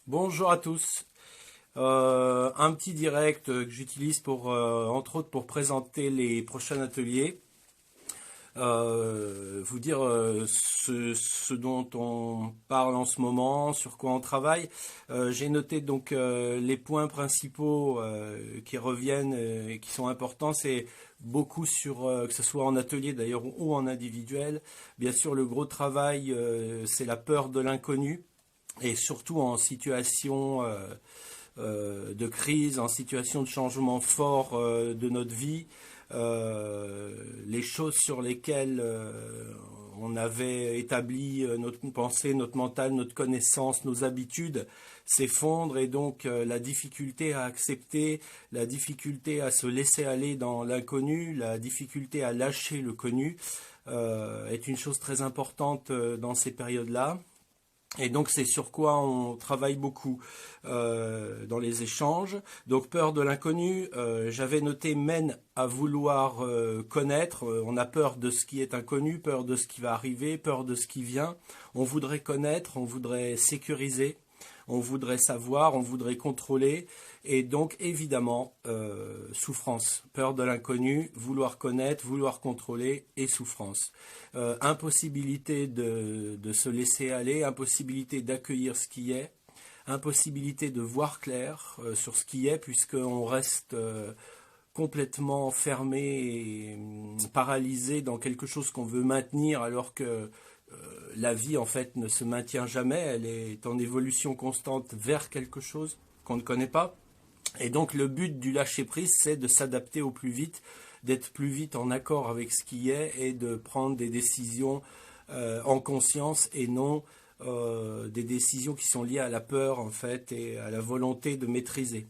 Bonjour à tous. Un petit direct que j'utilise pour, entre autres, pour présenter les prochains ateliers. Vous dire ce dont on parle en ce moment, sur quoi on travaille. J'ai noté donc les points principaux qui reviennent et qui sont importants. C'est beaucoup sur, que ce soit en atelier d'ailleurs ou en individuel. Bien sûr, le gros travail, c'est la peur de l'inconnu. Et surtout en situation de crise, en situation de changement fort de notre vie, les choses sur lesquelles on avait établi notre pensée, notre mental, notre connaissance, nos habitudes s'effondrent et donc la difficulté à accepter, la difficulté à se laisser aller dans l'inconnu, la difficulté à lâcher le connu est une chose très importante dans ces périodes-là. Et donc c'est sur quoi on travaille beaucoup dans les échanges. Donc peur de l'inconnu, j'avais noté mène à vouloir connaître. On a peur de ce qui est inconnu, peur de ce qui va arriver, peur de ce qui vient. On voudrait connaître, on voudrait sécuriser, on voudrait savoir, on voudrait contrôler. Et donc évidemment, souffrance, peur de l'inconnu, vouloir connaître, vouloir contrôler et souffrance. Impossibilité de se laisser aller, impossibilité d'accueillir ce qui est, impossibilité de voir clair sur ce qui est, puisqu'on reste complètement fermé et paralysé dans quelque chose qu'on veut maintenir, alors que la vie en fait ne se maintient jamais, elle est en évolution constante vers quelque chose qu'on ne connaît pas. Et donc le but du lâcher-prise, c'est de s'adapter au plus vite, d'être plus vite en accord avec ce qui est et de prendre des décisions en conscience et non des décisions qui sont liées à la peur en fait et à la volonté de maîtriser.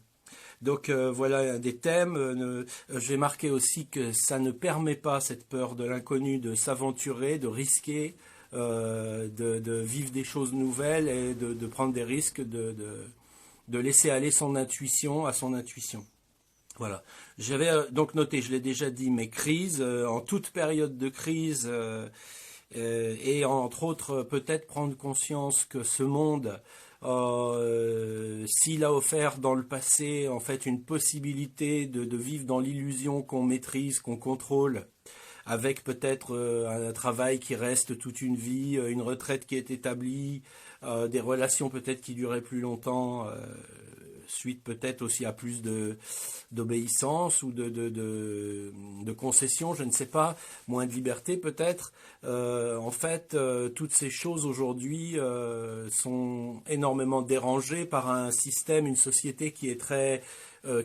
Donc voilà un des thèmes. Je vais marquer aussi que ça ne permet pas, cette peur de l'inconnu, de s'aventurer, de risquer, de vivre des choses nouvelles et de prendre des risques, de laisser aller son intuition à son intuition. Voilà. J'avais donc noté, je l'ai déjà dit, mes crises, en toute période de crise, et entre autres peut-être prendre conscience que ce monde, s'il a offert dans le passé en fait une possibilité de vivre dans l'illusion qu'on maîtrise, qu'on contrôle, avec peut-être un travail qui reste toute une vie, une retraite qui est établie, des relations peut-être qui duraient plus longtemps, suite peut-être aussi à plus d'obéissance ou de concession, je ne sais pas, moins de liberté peut-être. En fait, toutes ces choses aujourd'hui sont énormément dérangées par un système, une société qui est très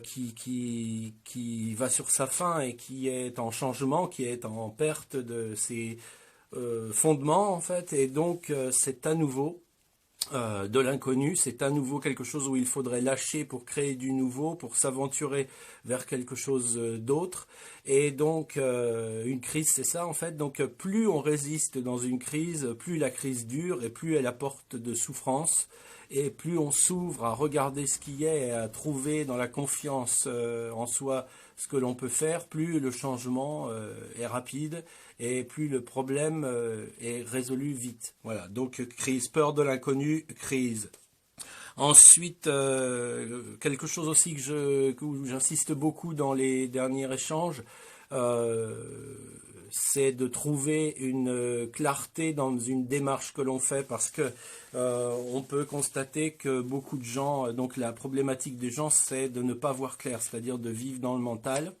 qui va sur sa fin et qui est en changement, qui est en perte de ses fondements en fait, et donc c'est à nouveau de l'inconnu, c'est à nouveau quelque chose où il faudrait lâcher pour créer du nouveau, pour s'aventurer vers quelque chose d'autre. Et donc une crise, c'est ça en fait. Donc plus on résiste dans une crise, plus la crise dure et plus elle apporte de souffrance. Et plus on s'ouvre à regarder ce qui est et à trouver dans la confiance en soi ce que l'on peut faire, plus le changement est rapide et plus le problème est résolu vite. Voilà, donc crise, peur de l'inconnu, crise. Ensuite, quelque chose aussi où j'insiste beaucoup dans les derniers échanges, c'est de trouver une clarté dans une démarche que l'on fait, parce que on peut constater que beaucoup de gens, donc la problématique des gens, c'est de ne pas voir clair, c'est-à-dire de vivre dans le mental.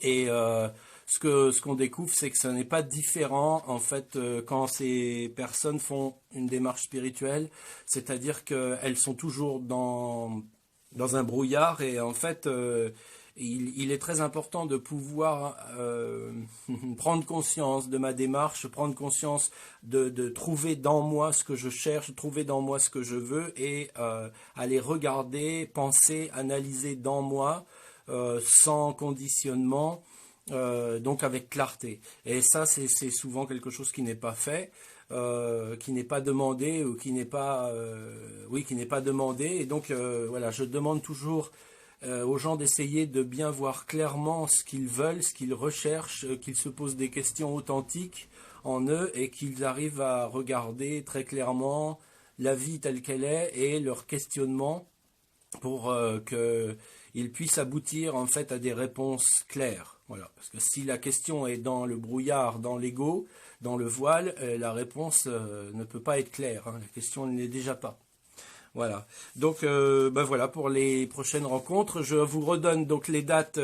Et ce qu'on découvre, c'est que ce n'est pas différent en fait quand ces personnes font une démarche spirituelle, c'est-à-dire qu'elles sont toujours dans un brouillard et en fait il est très important de pouvoir prendre conscience de ma démarche, prendre conscience de trouver dans moi ce que je cherche, trouver dans moi ce que je veux et aller regarder, penser, analyser dans moi sans conditionnement, donc avec clarté. Et ça, c'est souvent quelque chose qui n'est pas fait. Qui n'est pas demandé ou qui n'est pas qui n'est pas demandé, et donc voilà, je demande toujours aux gens d'essayer de bien voir clairement ce qu'ils veulent, ce qu'ils recherchent, qu'ils se posent des questions authentiques en eux et qu'ils arrivent à regarder très clairement la vie telle qu'elle est et leur questionnement pour qu'ils puissent aboutir en fait à des réponses claires. Voilà. Parce que si la question est dans le brouillard, dans l'ego, dans le voile, la réponse ne peut pas être claire. Hein. La question ne l'est déjà pas. Voilà. Donc voilà pour les prochaines rencontres. Je vous redonne donc les dates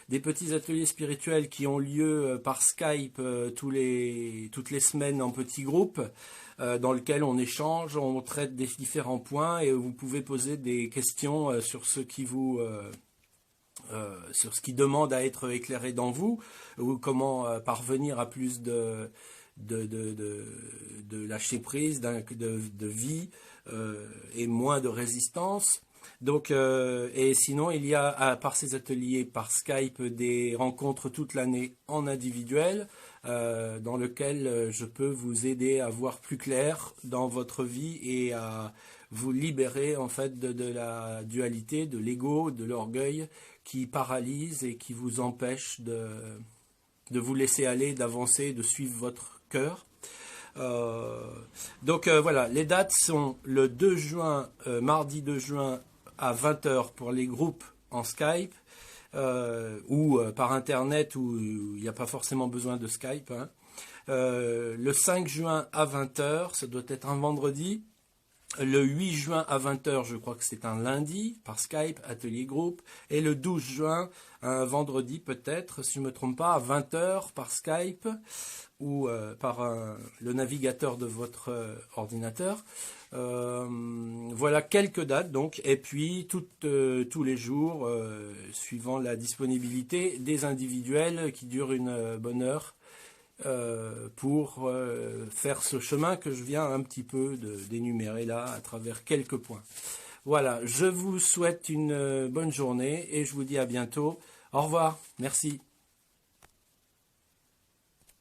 des petits ateliers spirituels qui ont lieu par Skype toutes les semaines en petits groupes dans lequel on échange, on traite des différents points et vous pouvez poser des questions sur ce qui sur ce qui demande à être éclairé dans vous ou comment parvenir à plus de lâcher prise, de vie et moins de résistance. Donc, et sinon, il y a par ces ateliers par Skype des rencontres toute l'année en individuel dans lequel je peux vous aider à voir plus clair dans votre vie et à vous libérer en fait de la dualité, de l'ego, de l'orgueil qui paralyse et qui vous empêche de vous laisser aller, d'avancer, de suivre votre cœur. Donc voilà, les dates sont le 2 juin, mardi 2 juin à 20 h pour les groupes en Skype ou par internet où il n'y a pas forcément besoin de Skype. Hein. Le 5 juin à 20 h, ça doit être un vendredi. Le 8 juin à 20 h, je crois que c'est un lundi, par Skype, atelier groupe. Et le 12 juin, un vendredi peut-être, si je ne me trompe pas, à 20 h par Skype ou par le navigateur de votre ordinateur. Voilà quelques dates donc. Et puis tous les jours, suivant la disponibilité des individuels qui durent une bonne heure. Pour faire ce chemin que je viens un petit peu d'énumérer là à travers quelques points. Voilà, je vous souhaite une bonne journée et je vous dis à bientôt. Au revoir, merci.